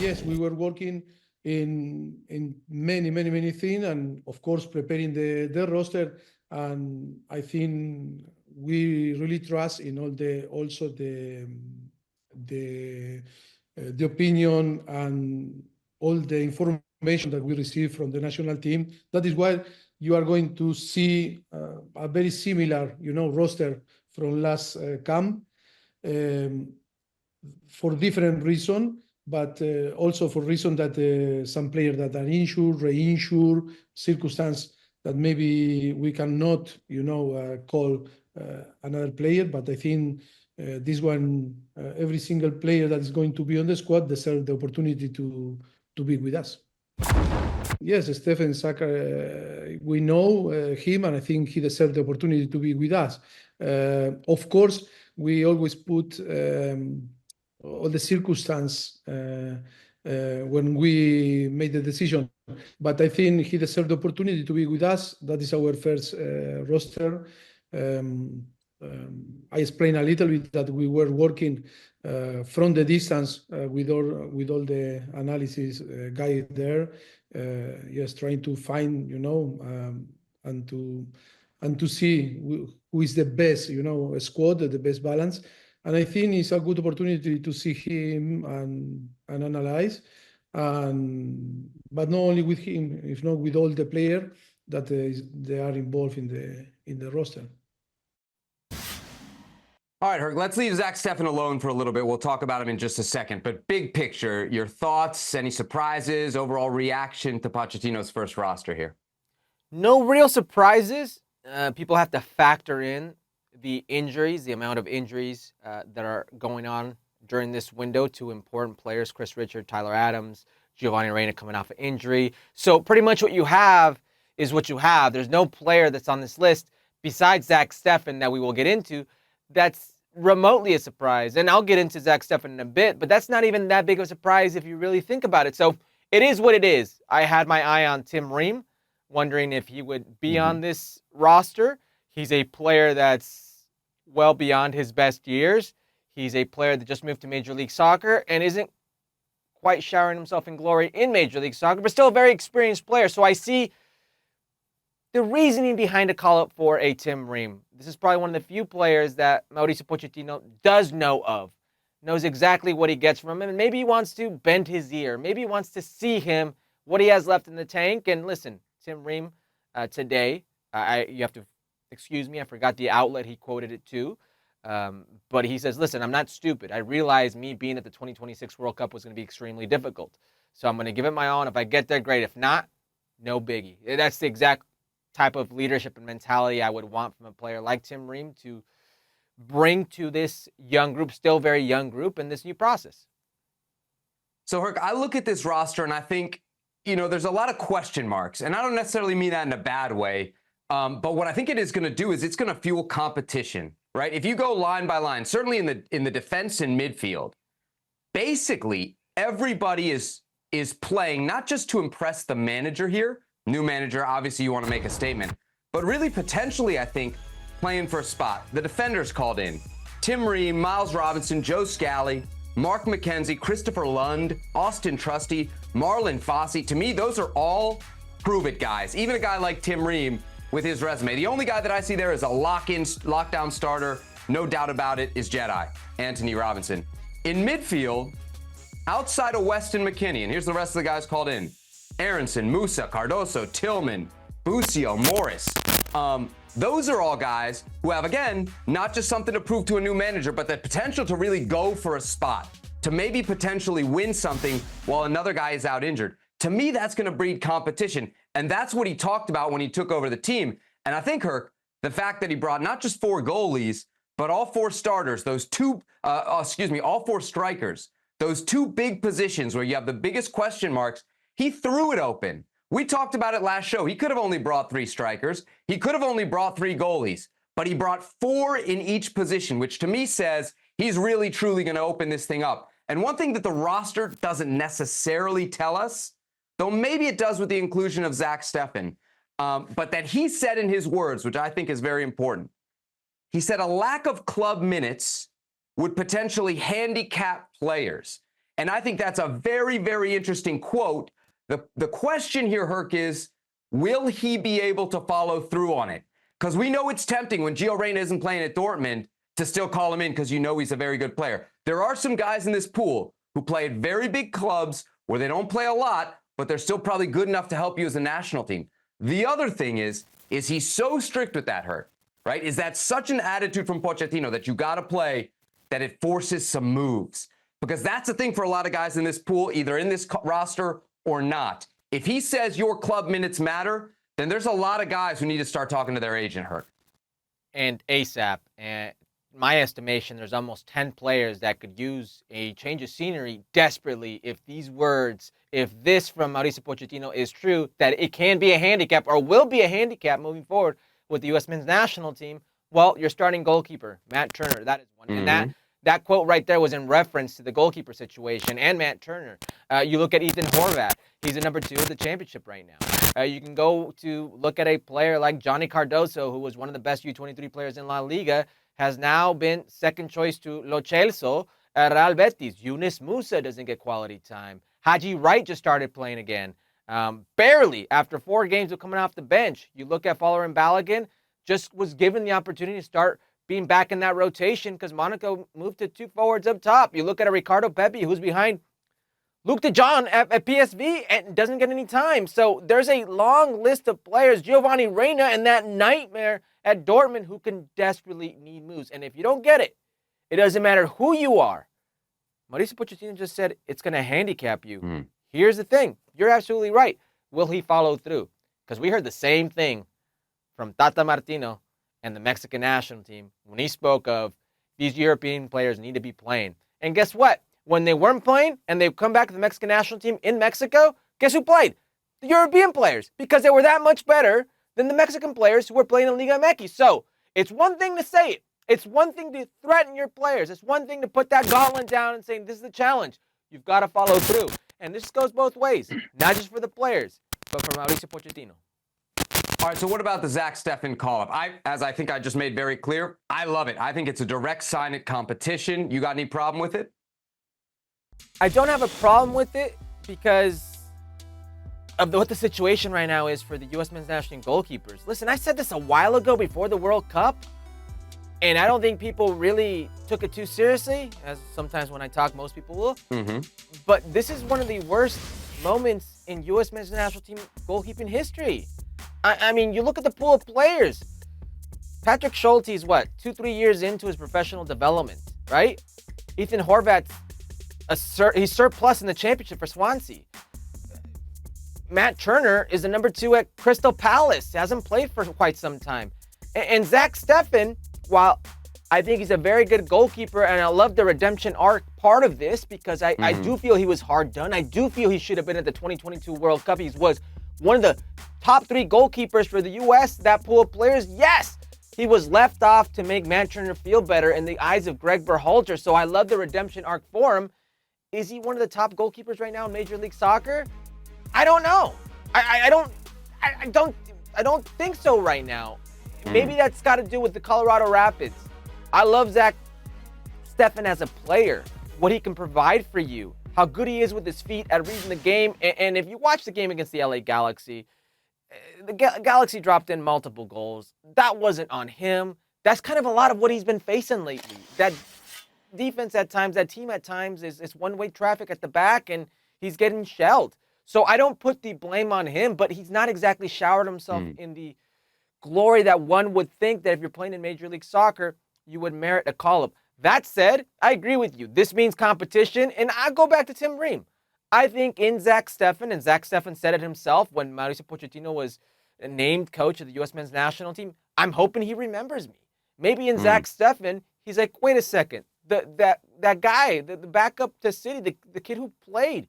yes, we were working in many things, and of course preparing the roster. And I think we really trust in all the also the opinion and all the information that we receive from the national team. That is why you are going to see a very similar, roster from last camp. Um, for different reason, but also for reason that some players that are injured, re-injured, circumstance that maybe we cannot, call another player. But I think this one, every single player that is going to be on the squad deserves the opportunity to be with us. Yes, Stephen Saka, we know him, and I think he deserves the opportunity to be with us. Of course, we always put all the circumstance when we made the decision. But I think he deserved the opportunity to be with us. That is our first roster. I explained a little bit that we were working from the distance with all the analysis guy there. Yes, trying to find, and to see who is the best, squad, the best balance. And I think it's a good opportunity to see him and analyze, but not only with him, if not with all the players that they are involved in the roster. All right, Herc, let's leave Zack Steffen alone for a little bit. We'll talk about him in just a second. But big picture, your thoughts, any surprises, overall reaction to Pochettino's first roster here? No real surprises. People have to factor in the injuries, the amount of injuries that are going on during this window to important players, Chris Richard, Tyler Adams, Giovanni Reina coming off of injury. So pretty much what you have is what you have. There's no player that's on this list besides Zack Steffen that we will get into that's remotely a surprise. And I'll get into Zack Steffen in a bit, but that's not even that big of a surprise if you really think about it. So it is what it is. I had my eye on Tim Ream, wondering if he would be on this roster. He's a player that's well beyond his best years. He's a player that just moved to Major League Soccer and isn't quite showering himself in glory in Major League Soccer, but still a very experienced player. So I see the reasoning behind a call-up for a Tim Ream. This is probably one of the few players that Mauricio Pochettino does know of, knows exactly what he gets from him, and maybe he wants to bend his ear. Maybe he wants to see him, what he has left in the tank. And listen, Tim Ream today, you have to excuse me, I forgot the outlet he quoted it to, but he says, listen, I'm not stupid. I realize me being at the 2026 World Cup was going to be extremely difficult. So I'm going to give it my all, and if I get there, great. If not, no biggie. That's the exact type of leadership and mentality I would want from a player like Tim Ream to bring to this young group, still very young group, in this new process. So, Herc, I look at this roster and I think, there's a lot of question marks. And I don't necessarily mean that in a bad way. But what I think it is going to do is it's going to fuel competition, right? If you go line by line, certainly in the defense and midfield, basically everybody is playing not just to impress the manager here. New manager, obviously you want to make a statement, but really potentially, I think, playing for a spot. The defenders called in: Tim Ream, Miles Robinson, Joe Scally, Mark McKenzie, Christopher Lund, Austin Trusty, Marlon Fossey. To me, those are all prove-it guys. Even a guy like Tim Ream with his resume. The only guy that I see there is a lockdown starter, no doubt about it, is Jedi, Anthony Robinson. In midfield, outside of Weston McKennie, and here's the rest of the guys called in: Aronson, Musa, Cardoso, Tillman, Busio, Morris. Those are all guys who have, again, not just something to prove to a new manager, but the potential to really go for a spot, to maybe potentially win something while another guy is out injured. To me, that's going to breed competition, and that's what he talked about when he took over the team. And I think, Herc, the fact that he brought not just 4 goalies, but all 4 starters, all 4 strikers, those 2 big positions where you have the biggest question marks, he threw it open. We talked about it last show. He could have only brought 3 strikers. He could have only brought 3 goalies, but he brought 4 in each position, which to me says he's really, truly going to open this thing up. And one thing that the roster doesn't necessarily tell us, though maybe it does with the inclusion of Zack Steffen, but that he said in his words, which I think is very important. He said a lack of club minutes would potentially handicap players. And I think that's a very, very interesting quote. The question here, Herc, is will he be able to follow through on it? Because we know it's tempting when Gio Reyna isn't playing at Dortmund to still call him in because you know he's a very good player. There are some guys in this pool who play at very big clubs where they don't play a lot, but they're still probably good enough to help you as a national team. The other thing is he so strict with that, Herc, right? Is that such an attitude from Pochettino that you got to play that it forces some moves? Because that's the thing for a lot of guys in this pool, either in this roster or not. If he says your club minutes matter, then there's a lot of guys who need to start talking to their agent, Herc. And ASAP. And my estimation, there's almost 10 players that could use a change of scenery desperately if these words, if this from Mauricio Pochettino is true, that it can be a handicap or will be a handicap moving forward with the U.S. men's national team. Well, your starting goalkeeper, Matt Turner, that is one. Mm-hmm. And that quote right there was in reference to the goalkeeper situation and Matt Turner. You look at Ethan Horvath. He's the number 2 of the championship right now. You can go to look at a player like Johnny Cardoso, who was one of the best U23 players in La Liga, has now been second choice to Lo Celso at Real Betis. Yunus Musa doesn't get quality time. Haji Wright just started playing again. Barely after 4 games of coming off the bench. You look at Folarin Balogun, just was given the opportunity to start being back in that rotation because Monaco moved to 2 forwards up top. You look at a Ricardo Pepi who's behind Luke de Jong at PSV and doesn't get any time. So there's a long list of players, Giovanni Reyna and that nightmare at Dortmund, who can desperately need moves. And if you don't get it, it doesn't matter who you are. Mauricio Pochettino just said it's going to handicap you. Here's the thing. You're absolutely right. Will he follow through? Because we heard the same thing from Tata Martino and the Mexican national team when he spoke of these European players need to be playing. And guess what? When they weren't playing and they come back to the Mexican national team in Mexico, guess who played? The European players, because they were that much better than the Mexican players who were playing in Liga MX. So it's one thing to say it. It's one thing to threaten your players. It's one thing to put that gauntlet down and saying, this is the challenge. You've got to follow through. And this goes both ways, not just for the players, but for Mauricio Pochettino. All right, so what about the Zack Steffen call-up? As I think I just made very clear, I love it. I think it's a direct sign-it competition. You got any problem with it? I don't have a problem with it because of what the situation right now is for the U.S. men's national team goalkeepers. Listen, I said this a while ago before the World Cup, and I don't think people really took it too seriously, as sometimes when I talk, most people will. But this is one of the worst moments in U.S. men's national team goalkeeping history. I mean, you look at the pool of players. Patrick Schulte is what, 2-3 years into his professional development, right? Ethan Horvath, he's surplus in the championship for Swansea. Matt Turner is the number 2 at Crystal Palace. He hasn't played for quite some time. And Zack Steffen, while I think he's a very good goalkeeper, and I love the redemption arc part of this because I do feel he was hard done. I do feel he should have been at the 2022 World Cup. He was one of the top 3 goalkeepers for the U.S., that pool of players. Yes, he was left off to make Matt Turner feel better in the eyes of Greg Berhalter. So I love the redemption arc for him. Is he one of the top goalkeepers right now in Major League Soccer? I don't know. I don't think so right now. Maybe that's got to do with the Colorado Rapids. I love Zack Steffen as a player, what he can provide for you, how good he is with his feet at reading the game. And if you watch the game against the LA Galaxy, the Galaxy dropped in multiple goals. That wasn't on him. That's kind of a lot of what he's been facing lately. That defense at times, that team at times is one-way traffic at the back, and he's getting shelled. So I don't put the blame on him, but he's not exactly showered himself in the glory that one would think that if you're playing in Major League Soccer, you would merit a call-up. That said, I agree with you. This means competition, and I go back to Tim Ream. I think in Zack Steffen, and Zack Steffen said it himself when Mauricio Pochettino was named coach of the U.S. men's national team, I'm hoping he remembers me. Maybe in Zack Steffen, he's like, wait a second, that guy, the backup to City, the kid who played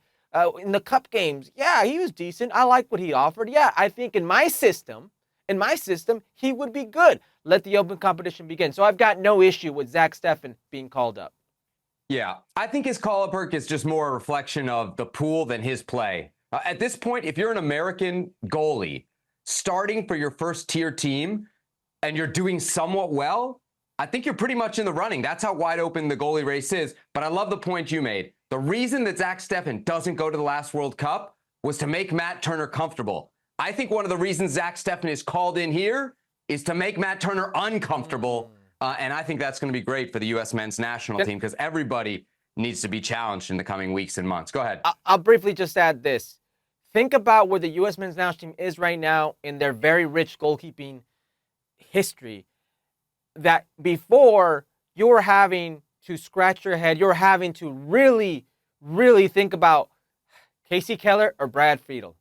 in the cup games, yeah, he was decent. I like what he offered. Yeah, I think in my system, he would be good. Let the open competition begin. So I've got no issue with Zack Steffen being called up. Yeah, I think his call-up, Herc, is just more a reflection of the pool than his play. At this point, if you're an American goalie starting for your first-tier team and you're doing somewhat well, I think you're pretty much in the running. That's how wide open the goalie race is. But I love the point you made. The reason that Zack Steffen doesn't go to the last World Cup was to make Matt Turner comfortable. I think one of the reasons Zack Steffen is called in here is to make Matt Turner uncomfortable. And I think that's going to be great for the U.S. men's national team because everybody needs to be challenged in the coming weeks and months. Go ahead. I'll briefly just add this. Think about where the U.S. men's national team is right now in their very rich goalkeeping history. That before you were having to scratch your head, you're having to really, really think about Casey Keller or Brad Friedel,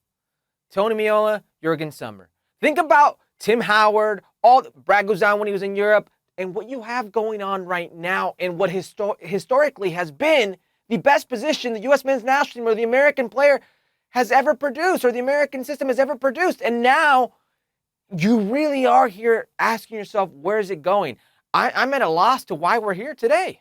Tony Meola, Jurgen Sommer. Think about Tim Howard, Brad Guzan when he was in Europe, and what you have going on right now and what historically has been the best position the U.S. men's national team or the American player has ever produced or the American system has ever produced. And now you really are here asking yourself, where is it going? I'm at a loss to why we're here today.